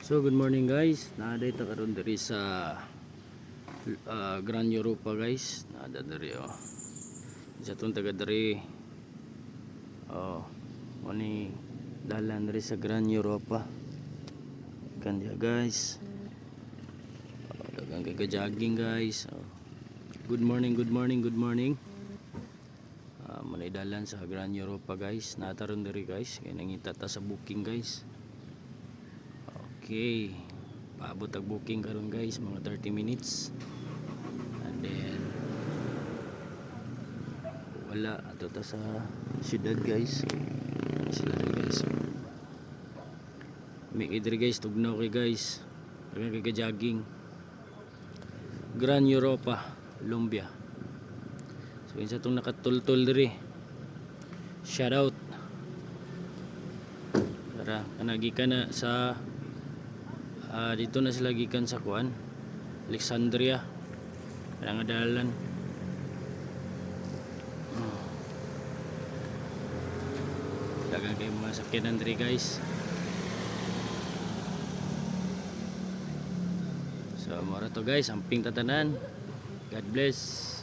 So good morning guys. Naaday ta karon diri sa Grand Europa guys. Naada diri Sa tong taga diri oni dalan diri sa Grand Europa. Kandiya guys. Dagang jogging guys. Good morning, good morning, good morning. Manay dalan sa Grand Europa guys. Nataron diri guys. Kaya nangita ta sa booking guys. Okay, paabot ang booking karon guys, mga 30 minutes. And then wala ato ta sa siyudad guys. Sila rin guys. May idri guys, tugnaw kay guys. Kaya jogging. Grand Europa, Lumbia. So insa tong nakatultol diri. Shout out. Tara, kanagi ka na sa dito na sila gikan sa kuan Alexandria ang dalan. Dagang kayo mga sakyanan diri guys. So mora to guys, amping tatanan. God bless.